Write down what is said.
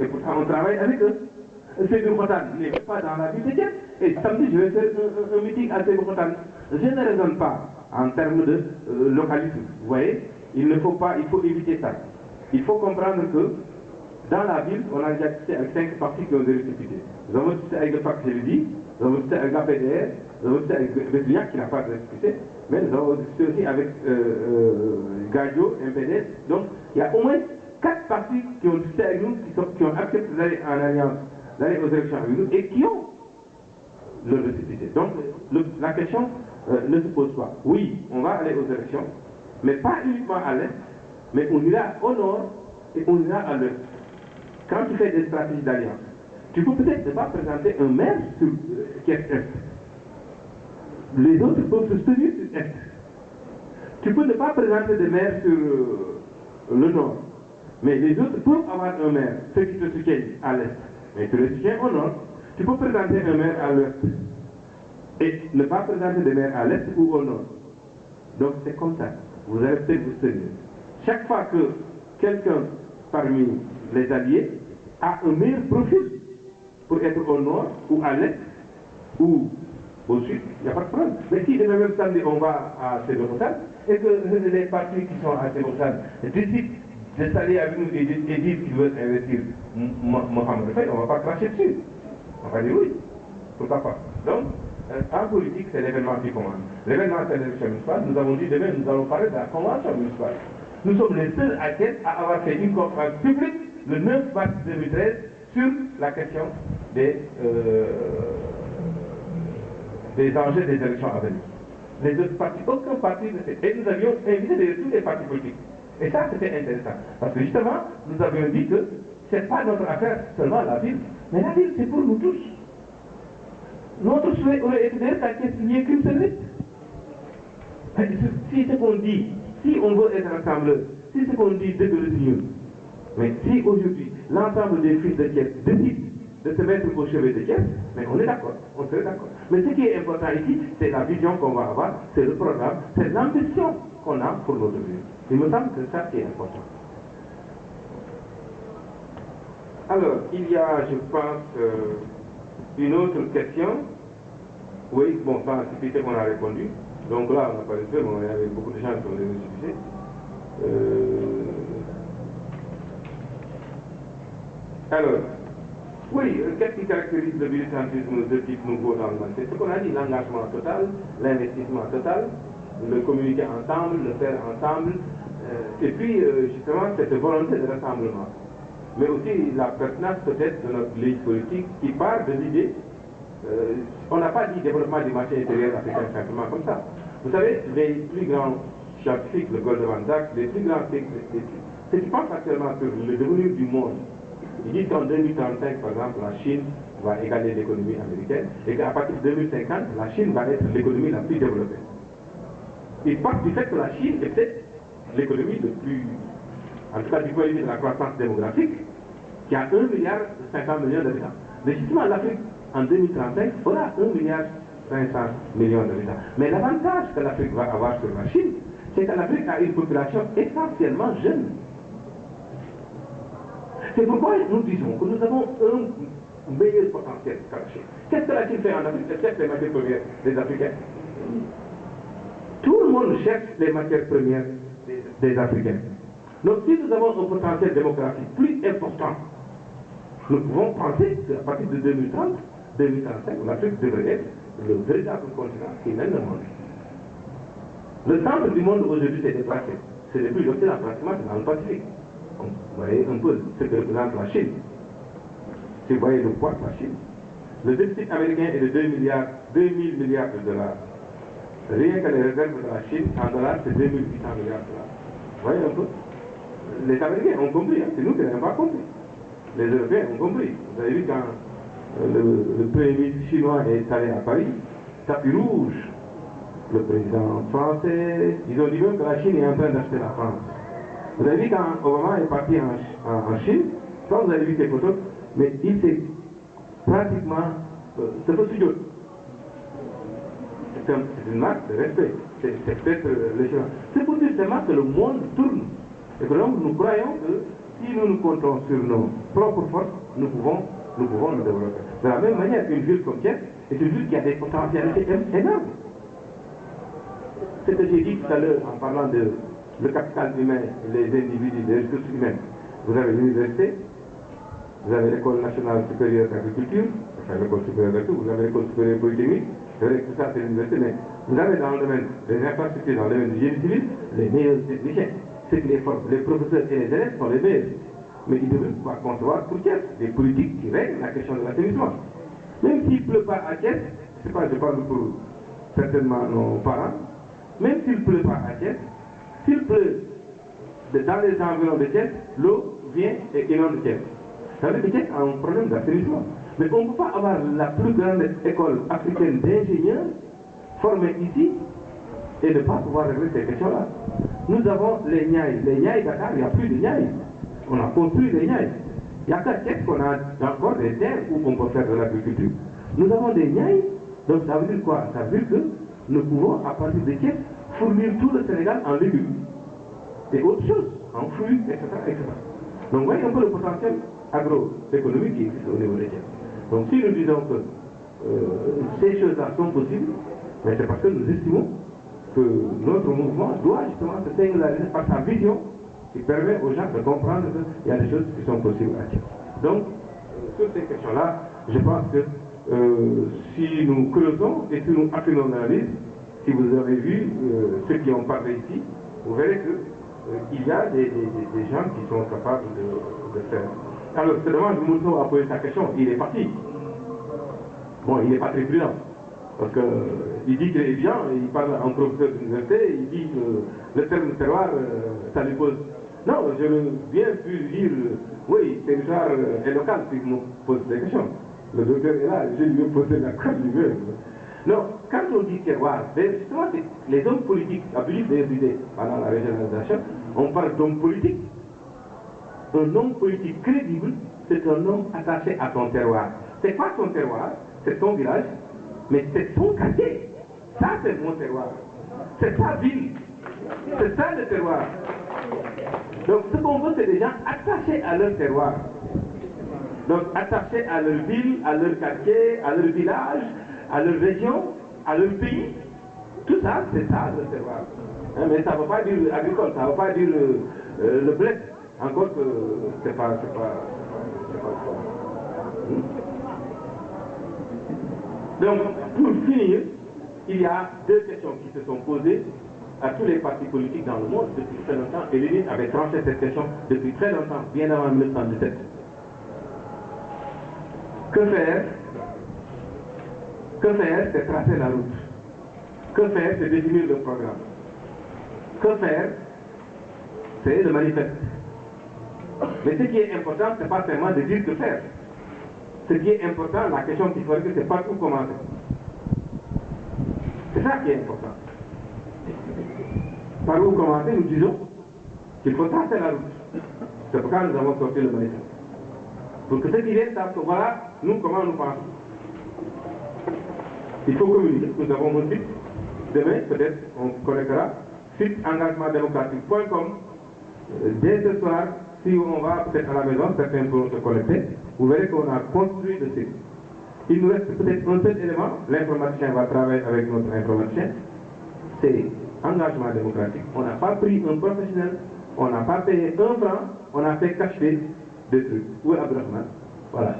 Et pourtant, on travaille avec eux. Sébikotane n'est pas dans la ville de Thiès. Et samedi, je vais faire un meeting à Sébikotane. Je ne raisonne pas en termes de localisme. Vous voyez, il faut éviter ça. Il faut comprendre que dans la ville, on a déjà discuté avec 5 partis qui ont des récipités. Nous avons discuté avec le FAC, je l'ai dit, nous avons discuté avec l'APDR, nous avons discuté avec Besliac qui n'a pas de récipité, mais nous avons discuté aussi avec Gadio, MPD. Donc, il y a au moins 4 partis qui ont discuté avec nous, qui ont accepté d'aller en alliance, d'aller aux élections avec nous et qui ont leur récipité. Donc, la question ne se pose pas. Oui, on va aller aux élections, mais pas uniquement à l'Est, mais on ira au Nord et on ira à l'Ouest. Quand tu fais des stratégies d'alliance, tu peux peut-être ne pas présenter un maire qui est Est. Les autres peuvent se tenir sur Est. Tu peux ne pas présenter des maires sur le Nord. Mais les autres peuvent avoir un maire, ceux qui te soutiennent à l'Est. Mais tu les soutiens au Nord. Tu peux présenter un maire à l'Ouest. Et ne pas présenter des maires à l'Est ou au Nord. Donc c'est comme ça. Vous allez peut-être vous tenir. Chaque fois que quelqu'un parmi les alliés a un meilleur profil pour être au nord ou à l'est ou au sud, il n'y a pas de problème. Mais si demain même samedi on va à Sébikotane et que les partis qui sont à Sébikotane décident de s'allier avec nous et disent qu'ils veulent investir Mohamed Faye, on ne va pas cracher dessus. On va dire oui. Pourquoi pas? Donc, en politique, c'est l'événement qui commande. L'événement, c'est l'élection municipale. Nous avons dit demain, nous allons parler de la convention municipale. Nous sommes les seuls à Thiès à avoir fait une conférence publique le 9 mars 2013 sur la question des enjeux des élections à venir. Les autres partis, aucun parti ne fait. Et nous avions invité tous les partis politiques. Et ça, c'était intéressant. Parce que justement, nous avions dit que ce n'est pas notre affaire seulement la ville, mais la ville, c'est pour nous tous. Notre souhait aurait été qu'à Thiès, il n'y ait qu'une seule liste. Si ce qu'on dit, si on veut être ensemble, si ce qu'on dit dëgg la si ñun, mais si aujourd'hui l'ensemble des fils de Thiès décident de se mettre au chevet de Thiès, mais on est d'accord, on serait d'accord. Mais ce qui est important ici, c'est la vision qu'on va avoir, c'est le programme, c'est l'ambition qu'on a pour notre vie. Il me semble que ça qui est important. Alors, il y a, je pense, une autre question. Oui, bon, sans anticiper qu'on a répondu. Donc là, on n'a pas répondu, mais il y avait beaucoup de gens qui ont réussi. Alors, oui, qu'est-ce qui caractérise le militantisme de type nouveau dans le monde? C'est ce qu'on a dit, l'engagement total, l'investissement total, le communiquer ensemble, le faire ensemble, et puis justement cette volonté de rassemblement. Mais aussi la pertinence peut-être de notre ligne politique qui part de l'idée, on n'a pas dit développement du marché intérieur africain simplement comme ça. Vous savez, les plus grands scientifiques, le Goldman Sachs, les plus grands ceux qui pensent actuellement sur le devenir du monde, ils disent qu'en 2035, par exemple, la Chine va égaler l'économie américaine et qu'à partir de 2050, la Chine va être l'économie la plus développée. Ils partent du fait que la Chine est peut-être l'économie le plus, en tout cas du point de vue de la croissance démographique, qui a 1,5 milliard d'habitants. Mais justement, l'Afrique, en 2035, aura 1,5 milliard d'habitants. Mais l'avantage que l'Afrique va avoir sur la Chine, c'est que l'Afrique a une population essentiellement jeune. C'est pourquoi nous disons que nous avons un meilleur potentiel que la Chine. Qu'est-ce que la Chine fait en Afrique? Elle cherche les matières premières des Africains. Tout le monde cherche les matières premières des Africains. Donc si nous avons un potentiel démographique plus important, nous pouvons penser qu'à partir de 2030, 2035, l'Afrique devrait être le véritable continent qui mène le monde. Le centre du monde aujourd'hui s'est déplacé. C'est depuis l'Occident, pratiquement dans le Pacifique. Vous voyez un peu ce que représente la Chine. Si vous voyez le poids de la Chine, le déficit américain est de 2 000 milliards de dollars. Rien que les réserves de la Chine, en dollars, c'est 2 800 milliards de dollars. Vous voyez un peu? Les Américains ont compris, c'est nous qui n'avons pas compris. Les Européens ont compris. Vous avez vu quand le premier ministre chinois est allé à Paris, tapis rouge. Le président français, ils ont dit même que la Chine est en train d'acheter la France. Vous avez vu quand Obama est parti en Chine, quand vous avez vu ces photos, mais il s'est pratiquement, c'est pas studio. C'est une marque de respect. C'est peut-être les Chinois. C'est pour dire seulement que le monde tourne. Et que donc nous croyons que si nous nous comptons sur nos propres forces, nous pouvons nous développer. De la même manière, une ville comme Thiès est une ville qui a des potentialités énormes. Ce que j'ai dit tout à l'heure en parlant de le capital humain, les individus, les ressources humaines. Vous avez l'université, vous avez l'école nationale supérieure d'agriculture, enfin l'école supérieure d'agriculture, vous avez l'école supérieure polytechnique, c'est vrai que tout ça c'est l'université, mais vous avez dans le domaine des infrastructures, dans le domaine du génie civil, les meilleurs techniciens. Ceux qui les forment, les professeurs et les élèves sont les meilleurs. Mais ils devraient pouvoir concevoir pour Thiès des politiques qui règlent la question de l'assainissement. Même s'il ne pleut pas à Thiès, je ne sais pas, je parle pour certainement nos parents, même s'il ne pleut pas à Thiès, s'il pleut dans les environs de Thiès, l'eau vient et inonde Thiès. Ça veut dire que Thiès a un problème d'assainissement. Mais on ne peut pas avoir la plus grande école africaine d'ingénieurs formés ici et ne pas pouvoir régler ces questions-là. Nous avons les Niayes. Les Niayes Dakar, il n'y a plus de Niayes. On a construit les Niayes. Il n'y a qu'à Thiès qu'on a encore des terres où on peut faire de l'agriculture. Nous avons des Niayes, donc ça veut dire quoi? Ça veut dire que nous pouvons, à partir de Thiès, fournir tout le Sénégal en légumes. Et autre chose, en fruits, etc., etc. Donc, vous voyez un peu le potentiel agroéconomique qui existe au niveau de Thiès. Donc, si nous disons que ces choses-là sont possibles, mais c'est parce que nous estimons que notre mouvement doit justement se singulariser par sa vision qui permet aux gens de comprendre qu'il y a des choses qui sont possibles à Thiès. Donc, sur ces questions-là, je pense que si nous creusons et si nous affinons l'analyse, si vous avez vu ceux qui ont parlé ici, vous verrez qu'il y a des gens qui sont capables de faire. Alors, c'est dommage, Mousso a posé sa question, il est parti. Bon, il n'est pas très prudent. Parce qu'il dit qu'il est bien, il parle en professeur d'université, il dit que le terme terroir, ça lui pose. Non, je veux bien pu dire, oui, territoire est local, si vous me posez des questions. Le docteur est là, je lui ai posé la question. Non, quand on dit terroir, justement, les hommes politiques abusent des idées pendant la régionalisation, on parle d'homme politique. Un homme politique crédible, c'est un homme attaché à son terroir. C'est pas son terroir, c'est son village, mais c'est son quartier. Ça, c'est mon terroir. C'est sa ville. C'est ça le terroir. Donc, ce qu'on veut, c'est des gens attachés à leur terroir. Donc, attachés à leur ville, à leur quartier, à leur village, à leur région, à leur pays. Tout ça, c'est ça le terroir. Hein, mais ça ne veut pas dire agricole, ça ne veut pas dire le blé. Encore que c'est pas le cas. Donc, pour finir, il y a deux questions qui se sont posées à tous les partis politiques dans le monde depuis très longtemps. Et Lénine avait tranché cette question depuis très longtemps, bien avant 1917. Que faire? Que faire, c'est tracer la route. Que faire, c'est définir le programme. Que faire, c'est le manifeste. Mais ce qui est important, ce n'est pas seulement de dire que faire. Ce qui est important, la question qu'il faut régler, c'est pas où commencer. C'est ça qui est important. Par où commencer, nous disons qu'il faut tracer la route. C'est pourquoi nous avons sorti le manifeste. Pour que ceux qui viennent savent que voilà, nous, comment nous pensons. Il faut communiquer. Nous avons un site. Demain, peut-être, on connectera. Site engagementdémocratique.com. Dès ce soir, si on va peut-être à la maison, certains pourront se connecter. Vous verrez qu'on a construit le site. Il nous reste peut-être un seul élément. L'informaticien va travailler avec notre informaticien. C'est engagement démocratique. On n'a pas pris un professionnel, on n'a pas payé un franc, on a fait cacher des trucs. Où est Abdelrahman? Voilà.